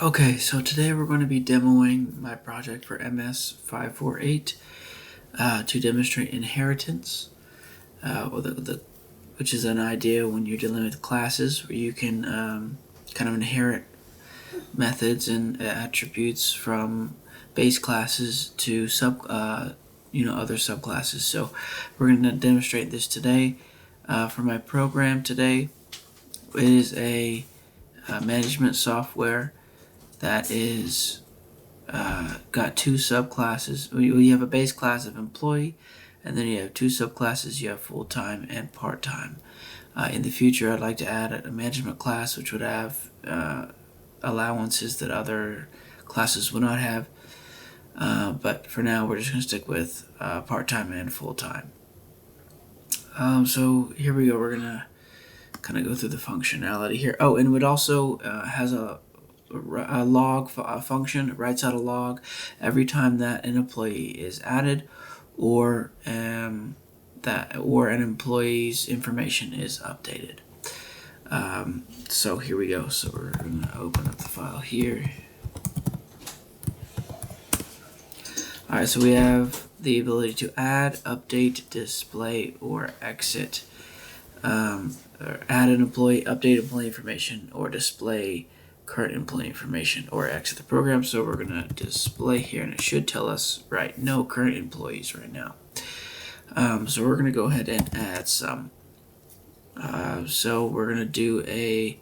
Okay, so today we're going to be demoing my project for MS548 to demonstrate inheritance, which is an idea when you're dealing with classes where you can kind of inherit methods and attributes from base classes to other subclasses. So we're going to demonstrate this today. For my program today, it is a management software that is got two subclasses. We have a base class of employee, and then you have two subclasses. You have full-time and part-time. In the future, I'd like to add a management class, which would have allowances that other classes would not have. But for now, we're just going to stick with part-time and full-time. So here we go. We're going to kind of go through the functionality here. Oh, and it also has a log function. It writes out a log every time that an employee is added or an employee's information is updated. So here we go. So we're going to open up the file here. Alright, so we have the ability to add, update, display, or exit. Or add an employee, update employee information, or display current employee information, or exit the program. So we're going to display here, and it should tell us, right, no current employees right now. So we're going to go ahead and add some. So we're going to do a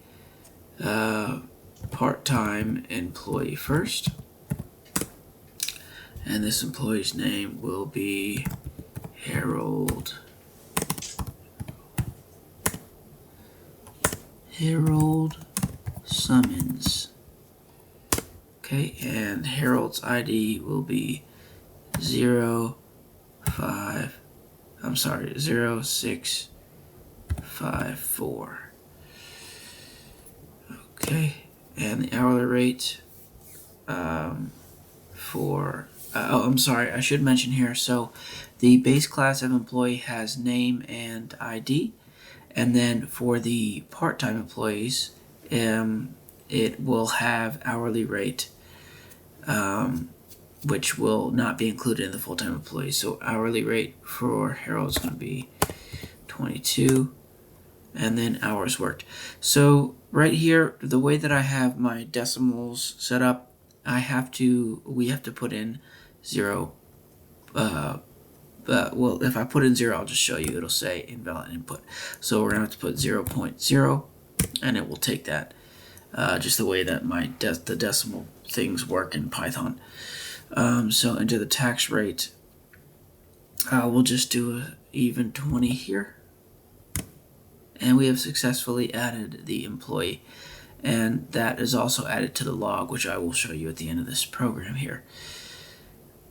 part-time employee first. And this employee's name will be Harold Summons. Okay, and Harold's ID will be 0654. Okay, and the hourly rate I should mention here, so the base class of employee has name and ID, and then for the part-time employees, it will have hourly rate, which will not be included in the full-time employees. So hourly rate for Harold is going to be 22, and then hours worked. So right here, the way that I have my decimals set up, we have to put in 0. Well, if I put in 0, I'll just show you. It'll say invalid input. So we're going to have to put 0.0, and it will take that. Just the way that the decimal things work in Python. So into the tax rate, we'll just do an even 20 here. And we have successfully added the employee. And that is also added to the log, which I will show you at the end of this program here.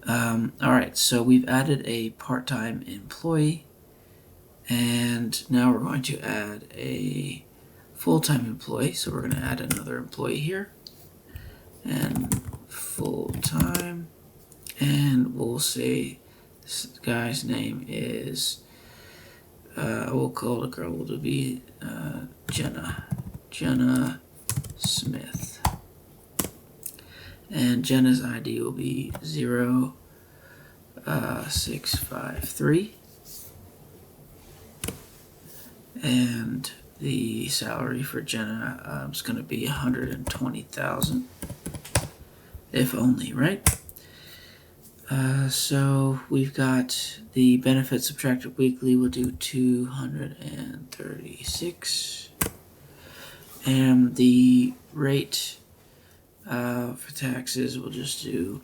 Alright, so we've added a part-time employee, and now we're going to add a full-time employee. So we're going to add another employee here, and full-time, and we'll say this guy's name is, we'll call the girl to be Jenna Smith. And Jenna's ID will be 0653. And the salary for Jenna is going to be $120,000, if only, right? So we've got the benefits subtracted weekly. We'll do 236, and the rate for taxes, we'll just do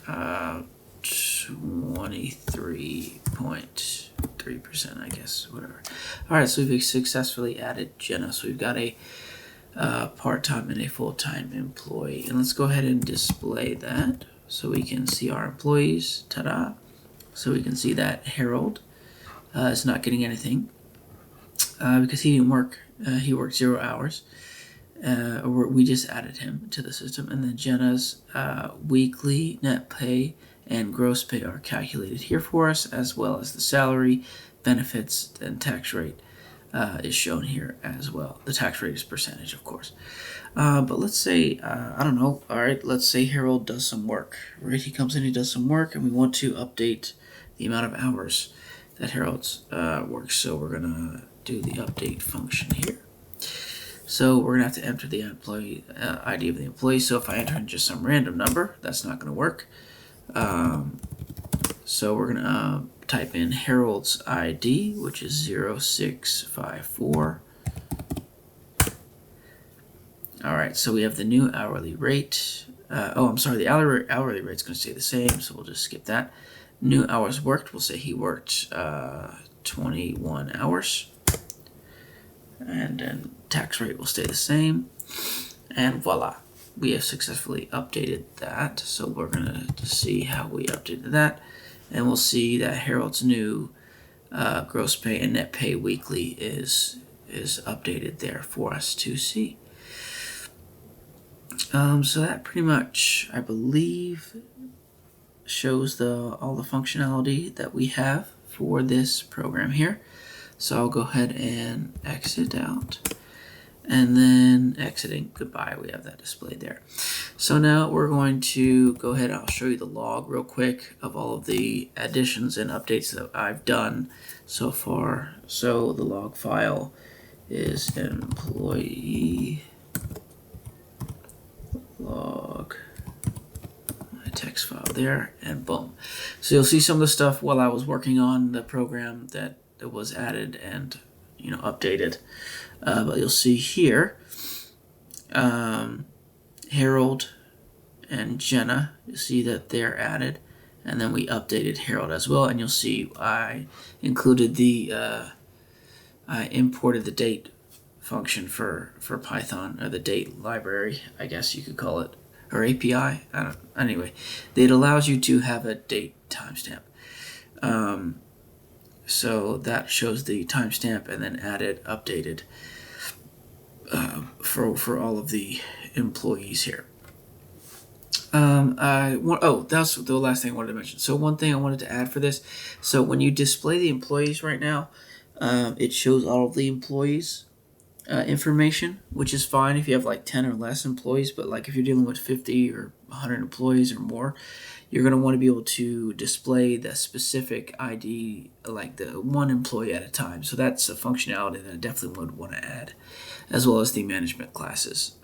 23.3%, I guess, whatever. Alright, so we've successfully added Jenna. So we've got a part-time and a full-time employee. And let's go ahead and display that so we can see our employees. Ta-da! So we can see that Harold is not getting anything because he didn't work. He worked 0 hours. We just added him to the system, and then Jenna's weekly net pay and gross pay are calculated here for us, as well as the salary, benefits, and tax rate. is shown here as well. The tax rate is percentage, of course. But let's say, I don't know, all right, let's say Harold does some work, right? He comes in, he does some work, and we want to update the amount of hours that Harold's works. So we're going to do the update function here. So we're going to have to enter the employee ID of the employee. So if I enter in just some random number, that's not going to work. So we're going to type in Harold's ID, which is 0654. All right, so we have the new hourly rate. I'm sorry, the hourly rate's going to stay the same, so we'll just skip that. New hours worked, we'll say he worked 21 hours. And then tax rate will stay the same. And voila, we have successfully updated that. So we're going to see how we updated that. And we'll see that Harold's new gross pay and net pay weekly is updated there for us to see. So that pretty much, I believe, shows all the functionality that we have for this program here. So I'll go ahead and exit out, and then exiting, goodbye, we have that displayed there. So now we're going to go ahead, I'll show you the log real quick of all of the additions and updates that I've done so far. So the log file is employee log, my text file there, and boom. So you'll see some of the stuff while I was working on the program that was added and updated. But you'll see here, Harold and Jenna, you see that they're added, and then we updated Harold as well. And you'll see I included I imported the date function for Python, or the date library, I guess you could call it, or API. Anyway, it allows you to have a date timestamp. So that shows the timestamp, and then updated for all of the employees here. That's the last thing I wanted to mention. So one thing I wanted to add for this, so when you display the employees right now, it shows all of the employees information, which is fine if you have like 10 or less employees, but like if you're dealing with 50 or 100 employees or more, you're going to want to be able to display the specific ID, like the one employee at a time. So that's a functionality that I definitely would want to add, as well as the management classes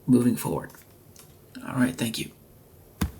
moving forward. All right, thank you.